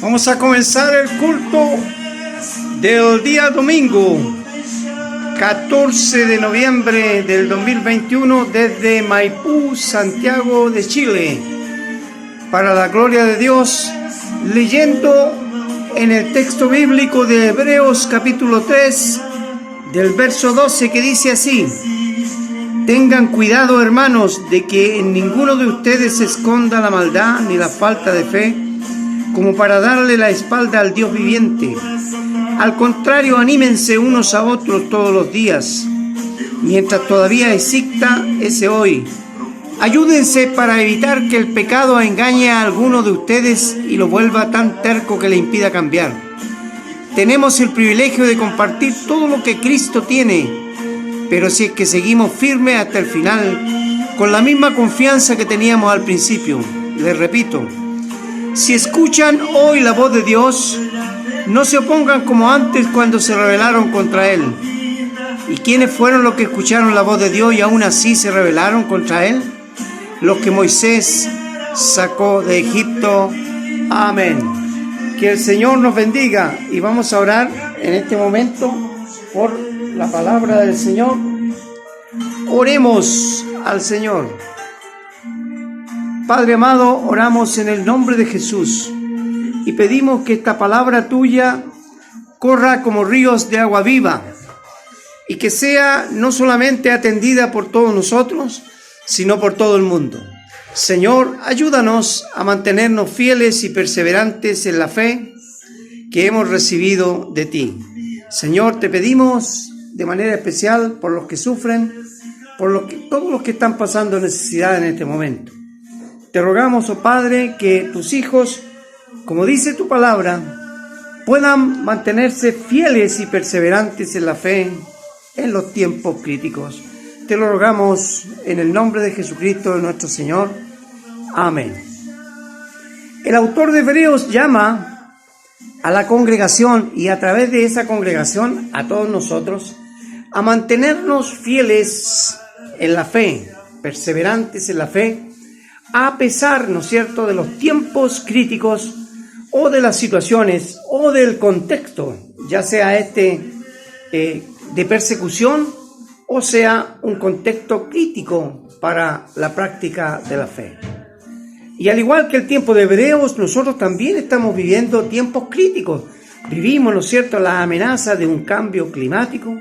Vamos a comenzar el culto del día domingo 14 de noviembre del 2021 desde Maipú, Santiago de Chile, para la gloria de Dios, leyendo en el texto bíblico de Hebreos capítulo 3 del verso 12, que dice así: tengan cuidado, hermanos, de que en ninguno de ustedes se esconda la maldad ni la falta de fe, como para darle la espalda al Dios viviente. Al contrario, anímense unos a otros todos los días, mientras todavía exista ese hoy. Ayúdense para evitar que el pecado engañe a alguno de ustedes y lo vuelva tan terco que le impida cambiar. Tenemos el privilegio de compartir todo lo que Cristo tiene, pero si es que seguimos firmes hasta el final, con la misma confianza que teníamos al principio. Les repito, si escuchan hoy la voz de Dios, no se opongan como antes cuando se rebelaron contra Él. ¿Y quiénes fueron los que escucharon la voz de Dios y aún así se rebelaron contra Él? Los que Moisés sacó de Egipto. Amén. Que el Señor nos bendiga, y vamos a orar en este momento por la palabra del Señor. Oremos al Señor. Padre amado, oramos en el nombre de Jesús y pedimos que esta palabra tuya corra como ríos de agua viva y que sea no solamente atendida por todos nosotros, sino por todo el mundo. Señor, ayúdanos a mantenernos fieles y perseverantes en la fe que hemos recibido de ti. Señor, te pedimos de manera especial por los que sufren, por todos los que están pasando necesidad en este momento. Te rogamos, oh Padre, que tus hijos, como dice tu palabra, puedan mantenerse fieles y perseverantes en la fe en los tiempos críticos. Te lo rogamos en el nombre de Jesucristo, nuestro Señor. Amén. El autor de Hebreos llama a la congregación y a través de esa congregación a todos nosotros a mantenernos fieles en la fe, perseverantes en la fe, a pesar, ¿no es cierto?, de los tiempos críticos o de las situaciones o del contexto, ya sea de persecución o sea un contexto crítico para la práctica de la fe. Y al igual que el tiempo de Hebreos, nosotros también estamos viviendo tiempos críticos. Vivimos, ¿no es cierto?, la amenaza de un cambio climático.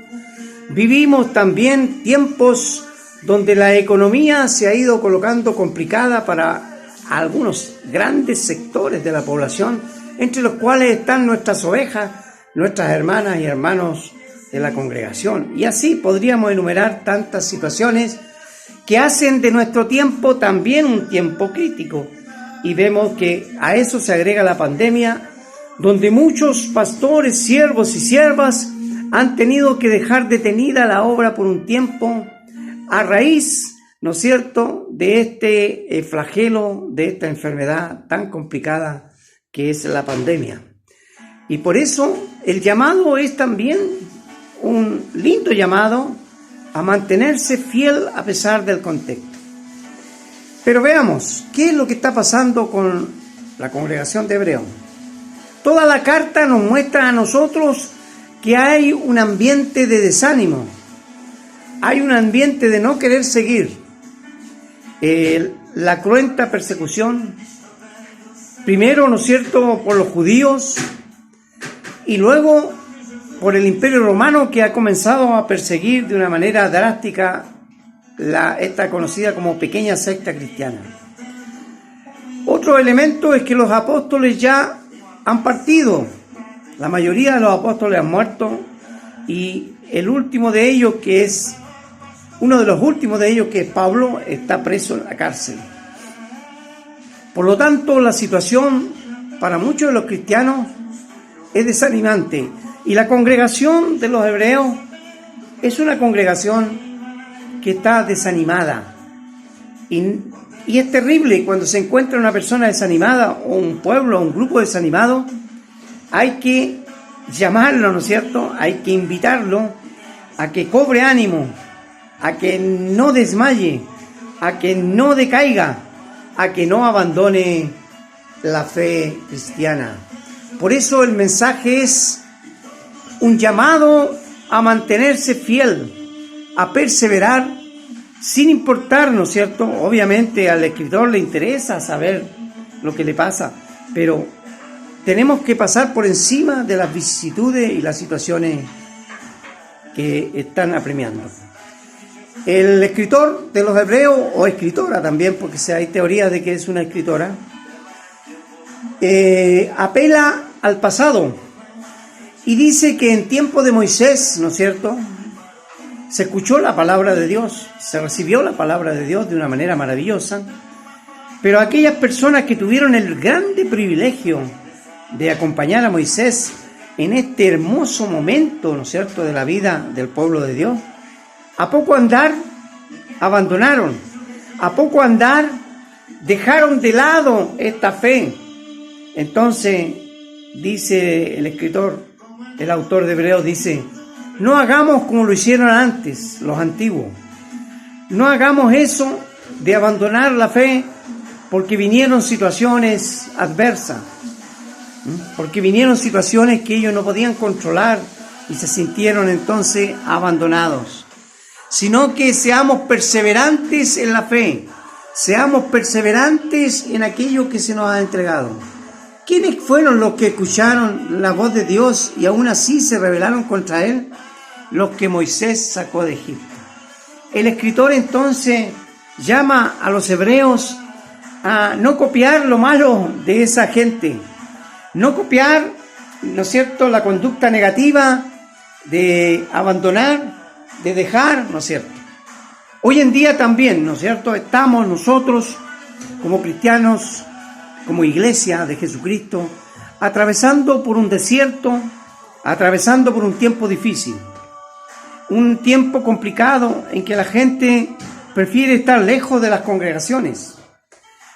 Vivimos también tiempos donde la economía se ha ido colocando complicada para algunos grandes sectores de la población, entre los cuales están nuestras ovejas, nuestras hermanas y hermanos de la congregación. Y así podríamos enumerar tantas situaciones que hacen de nuestro tiempo también un tiempo crítico. Y vemos que a eso se agrega la pandemia, donde muchos pastores, siervos y siervas han tenido que dejar detenida la obra por un tiempo a raíz, ¿no es cierto?, de este flagelo, de esta enfermedad tan complicada que es la pandemia. Y por eso el llamado es también un lindo llamado a mantenerse fiel a pesar del contexto. Pero veamos, ¿qué es lo que está pasando con la congregación de Hebreos? Toda la carta nos muestra a nosotros que hay un ambiente de desánimo, hay un ambiente de no querer seguir. La cruenta persecución, primero, ¿no es cierto?, por los judíos y luego por el Imperio Romano, que ha comenzado a perseguir de una manera drástica esta conocida como pequeña secta cristiana. Otro elemento es que los apóstoles ya han partido. La mayoría de los apóstoles han muerto y el último de ellos, que es uno de los últimos de ellos, que es Pablo, está preso en la cárcel. Por lo tanto, la situación para muchos de los cristianos es desanimante. Y la congregación de los hebreos es una congregación que está desanimada. Y es terrible cuando se encuentra una persona desanimada, o un pueblo, o un grupo desanimado. Hay que llamarlo, ¿no es cierto? Hay que invitarlo a que cobre ánimo, a que no desmaye, a que no decaiga, a que no abandone la fe cristiana. Por eso el mensaje es un llamado a mantenerse fiel, a perseverar, sin importar, ¿no es cierto? Obviamente al escritor le interesa saber lo que le pasa, pero tenemos que pasar por encima de las vicisitudes y las situaciones que están apremiando. El escritor de los Hebreos, o escritora también, porque hay teorías de que es una escritora, apela al pasado y dice que en tiempo de Moisés, ¿no es cierto?, se escuchó la palabra de Dios, se recibió la palabra de Dios de una manera maravillosa, pero aquellas personas que tuvieron el grande privilegio de acompañar a Moisés en este hermoso momento, ¿no es cierto?, de la vida del pueblo de Dios, a poco andar abandonaron, a poco andar dejaron de lado esta fe. Entonces dice el escritor, el autor de Hebreos dice: no hagamos como lo hicieron antes los antiguos, no hagamos eso de abandonar la fe porque vinieron situaciones adversas, porque vinieron situaciones que ellos no podían controlar y se sintieron entonces abandonados, sino que seamos perseverantes en la fe, seamos perseverantes en aquello que se nos ha entregado. ¿Quiénes fueron los que escucharon la voz de Dios y aún así se rebelaron contra Él? Los que Moisés sacó de Egipto. El escritor entonces llama a los hebreos a no copiar lo malo de esa gente, no copiar, ¿no es cierto?, la conducta negativa de abandonar, de dejar, ¿no es cierto? Hoy en día también, ¿no es cierto?, estamos nosotros como cristianos, como iglesia de Jesucristo, atravesando por un desierto, atravesando por un tiempo difícil, un tiempo complicado en que la gente prefiere estar lejos de las congregaciones.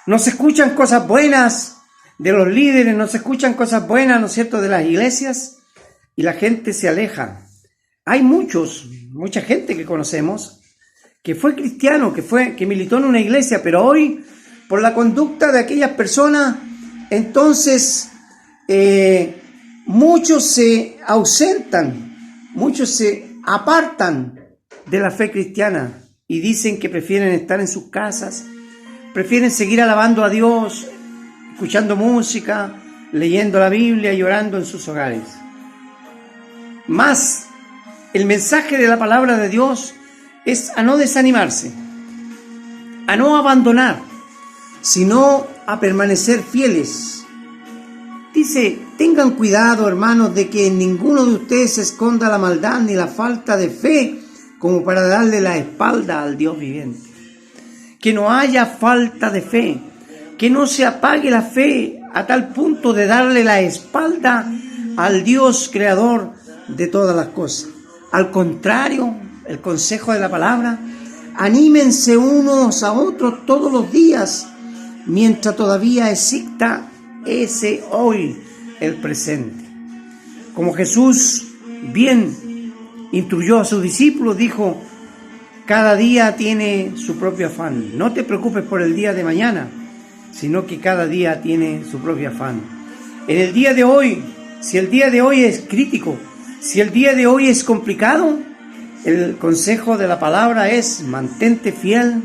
No se escuchan cosas buenas de los líderes, no se escuchan cosas buenas, ¿no es cierto?, de las iglesias, y la gente se aleja. Hay mucha gente que conocemos que fue cristiano, que militó en una iglesia, pero hoy, por la conducta de aquellas personas, entonces muchos se ausentan, muchos se apartan de la fe cristiana y dicen que prefieren estar en sus casas, prefieren seguir alabando a Dios, escuchando música, leyendo la Biblia y orando en sus hogares. Más, el mensaje de la palabra de Dios es a no desanimarse, a no abandonar, sino a permanecer fieles. Dice: tengan cuidado, hermanos, de que en ninguno de ustedes se esconda la maldad ni la falta de fe como para darle la espalda al Dios viviente. Que no haya falta de fe, que no se apague la fe a tal punto de darle la espalda al Dios creador de todas las cosas. Al contrario, el consejo de la palabra: anímense unos a otros todos los días, mientras todavía exista ese hoy, el presente. Como Jesús bien instruyó a sus discípulos, dijo: cada día tiene su propio afán. No te preocupes por el día de mañana, sino que cada día tiene su propio afán. En el día de hoy, si el día de hoy es crítico, si el día de hoy es complicado, el consejo de la palabra es: mantente fiel,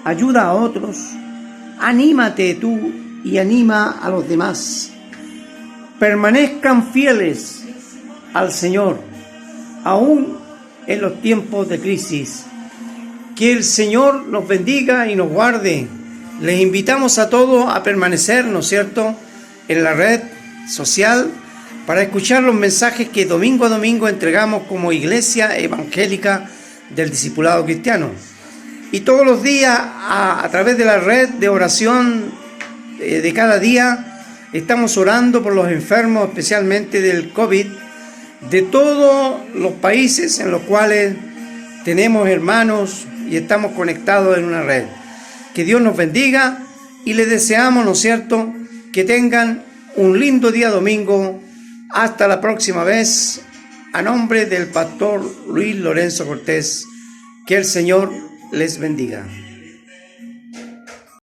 ayuda a otros, anímate tú y anima a los demás. Permanezcan fieles al Señor, aún en los tiempos de crisis. Que el Señor nos bendiga y nos guarde. Les invitamos a todos a permanecer, ¿no es cierto?, en la red social para escuchar los mensajes que domingo a domingo entregamos como Iglesia Evangélica del Discipulado Cristiano. Y todos los días, a través de la red de oración de cada día, estamos orando por los enfermos, especialmente del COVID, de todos los países en los cuales tenemos hermanos y estamos conectados en una red. Que Dios nos bendiga y les deseamos, ¿no es cierto?, que tengan un lindo día domingo. Hasta la próxima vez, a nombre del pastor Luis Lorenzo Cortés, que el Señor les bendiga.